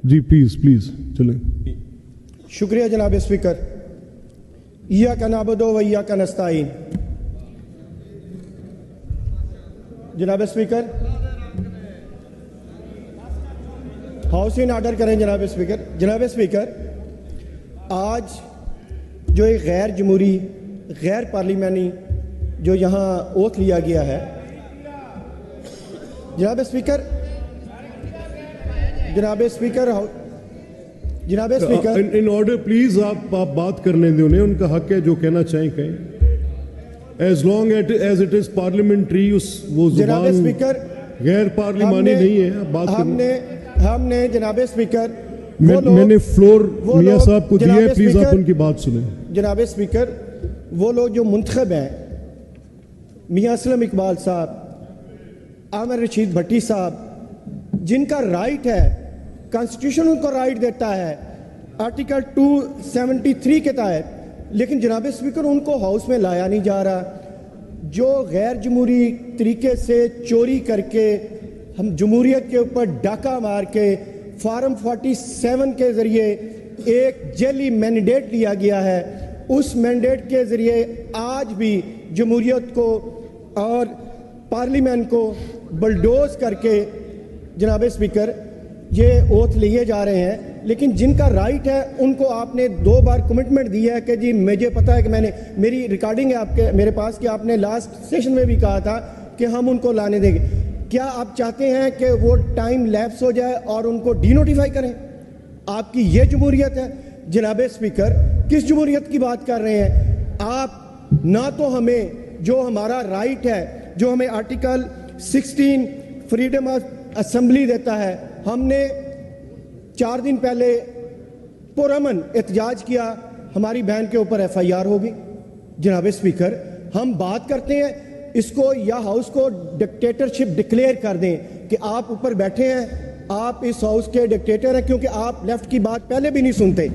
جی please چلیں. شکریہ جناب اسپیکر. ایاک نعبد و ایاک نستعین. جناب اسپیکر ہاؤس ان آرڈر کریں. جناب اسپیکر آج جو ایک غیر جمہوری غیر پارلیمانی جو یہاں اوتھ لیا گیا ہے، جناب اسپیکر ان آرڈر پلیز آپ بات کرنے دیں انہیں. ان کا حق ہے جو کہنا چاہیں کہیں. As long as it is parliamentary وہ زبان غیر پارلیمانی نہیں ہے. بات ہم نے جناب اسپیکر میں نے فلور میاں صاحب کو دیا ہے. پلیز آپ ان کی بات سنیں. جناب اسپیکر وہ لوگ جو منتخب ہیں، میاں اسلم اقبال صاحب، عامر رشید بھٹی صاحب، جن کا رائٹ ہے، کانسٹیٹیوشن ان کو رائٹ دیتا ہے آرٹیکل 273 کے تحت، لیکن جناب اسپیکر ان کو ہاؤس میں لایا نہیں جا رہا. جو غیر جمہوری طریقے سے چوری کر کے ہم جمہوریت کے اوپر ڈاکہ مار کے فارم 47 کے ذریعے ایک جیلی مینڈیٹ لیا گیا ہے، اس مینڈیٹ کے ذریعے آج بھی جمہوریت کو اور پارلیمنٹ کو بلڈوز کر کے جناب اسپیکر یہ اوتھ لیے جا رہے ہیں. لیکن جن کا رائٹ ہے ان کو آپ نے 2 بار کمٹمنٹ دی ہے کہ جی مجھے پتہ ہے کہ میری ریکارڈنگ ہے آپ کے میرے پاس کہ آپ نے لاسٹ سیشن میں بھی کہا تھا کہ ہم ان کو لانے دیں گے. کیا آپ چاہتے ہیں کہ وہ ٹائم لیپس ہو جائے اور ان کو ڈی نوٹیفائی کریں؟ آپ کی یہ جمہوریت ہے؟ جناب اسپیکر کس جمہوریت کی بات کر رہے ہیں آپ؟ نہ تو ہمیں جو ہمارا رائٹ ہے، جو ہمیں آرٹیکل 16 فریڈم آف اسمبلی دیتا ہے، ہم نے 4 دن پہلے پرامن احتجاج کیا، ہماری بہن کے اوپر FIR ہوگی. جناب اسپیکر ہم بات کرتے ہیں اس کو یا ہاؤس کو ڈکٹیٹرشپ ڈکلیئر کر دیں کہ آپ اوپر بیٹھے ہیں، آپ اس ہاؤس کے ڈکٹیٹر ہیں، کیونکہ آپ لیفٹ کی بات پہلے بھی نہیں سنتے،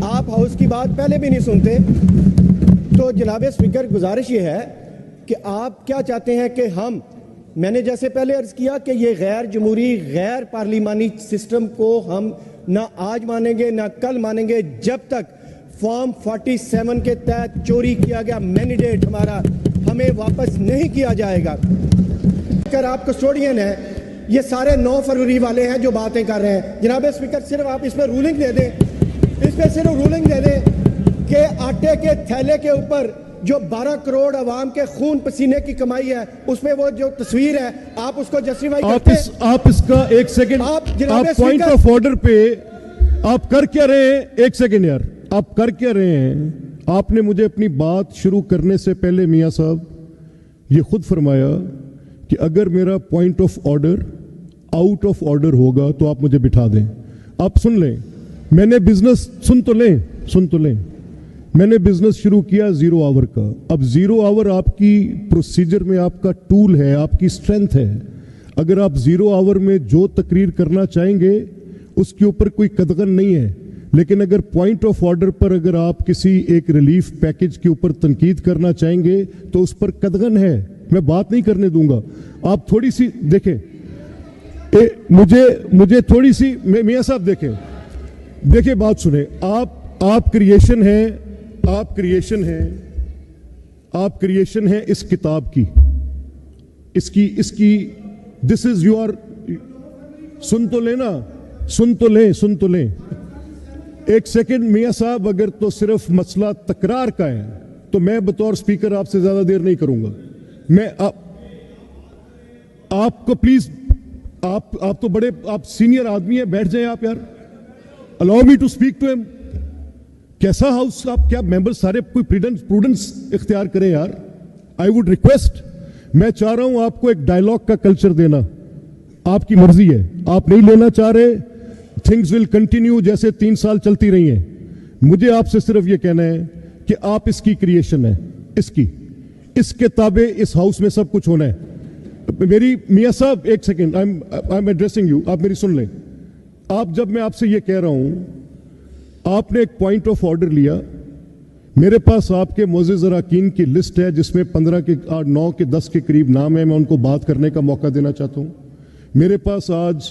آپ ہاؤس کی بات پہلے بھی نہیں سنتے. تو جناب اسپیکر گزارش یہ ہے کہ آپ کیا چاہتے ہیں کہ میں نے جیسے پہلے عرض کیا کہ یہ غیر جمہوری غیر پارلیمانی سسٹم کو ہم نہ آج مانیں گے نہ کل مانیں گے جب تک فارم 47 کے تحت چوری کیا گیا مینڈیٹ ہمارا ہمیں واپس نہیں کیا جائے گا. اگر آپ کسٹوڈین ہیں، یہ سارے 9 فروری والے ہیں جو باتیں کر رہے ہیں. جناب اسپیکر صرف آپ اس پہ رولنگ دے دیں، کہ آٹے کے تھیلے کے اوپر جو 12 کروڑ عوام کے خون پسینے کی کمائی ہے، اس میں وہ جو تصویر ہے آپ اس کو جسٹیفائی کرتے ہیں؟ آپ اس کا ایک سیکنڈ، آپ پوائنٹ آف آرڈر پہ آپ کر کیا رہے ہیں؟ ایک سیکنڈ یار، آپ کر کیا رہے ہیں؟ آپ نے مجھے اپنی بات شروع کرنے سے پہلے میاں صاحب یہ خود فرمایا کہ اگر میرا point of order out of order ہوگا تو آپ مجھے بٹھا دیں. آپ سن لیں، میں نے بزنس سن تو لیں میں نے بزنس شروع کیا 0 آور کا. اب 0 آور آپ کی پروسیجر میں آپ کا ٹول ہے، آپ کی اسٹرینتھ ہے. اگر آپ 0 آور میں جو تقریر کرنا چاہیں گے اس کے اوپر کوئی قدغن نہیں ہے، لیکن اگر پوائنٹ آف آرڈر پر اگر آپ کسی ایک ریلیف پیکج کے اوپر تنقید کرنا چاہیں گے تو اس پر قدغن ہے. میں بات نہیں کرنے دوں گا. آپ تھوڑی سی دیکھیں، مجھے تھوڑی سی میاں صاحب دیکھیں بات سنیں. آپ کریشن ہے اس کتاب کی، اس کی دس از یور. سن تو لیں ایک سیکنڈ میاں صاحب. اگر تو صرف مسئلہ تکرار کا ہے تو میں بطور سپیکر آپ سے زیادہ دیر نہیں کروں گا. میں آپ کو پلیز، آپ تو بڑے آپ سینئر آدمی ہیں، بیٹھ جائیں آپ یار. Allow me to speak to him. کیسا ہاؤس؟ آپ کیا ممبر سارے کوئی پروڈنس اختیار کریں یار. آئی وڈ ریکویسٹ، میں چاہ رہا ہوں آپ کو ایک ڈائلاگ کا کلچر دینا. آپ کی مرضی ہے، آپ نہیں لینا چاہ رہے، تھنگز ول کنٹینیو جیسے 3 سال چلتی رہی ہیں. مجھے آپ سے صرف یہ کہنا ہے کہ آپ اس کی کریشن ہے، اس کے تابع اس ہاؤس میں سب کچھ ہونا ہے. میری میاں صاحب ایک second, I am addressing you. آپ میری سن لیں. جب میں آپ سے یہ کہہ رہا ہوں، آپ نے ایک پوائنٹ آف آرڈر لیا. میرے پاس آپ کے معزز اراکین کی لسٹ ہے جس میں 15 کے 9 کے 10 کے قریب نام ہے. میں ان کو بات کرنے کا موقع دینا چاہتا ہوں. میرے پاس آج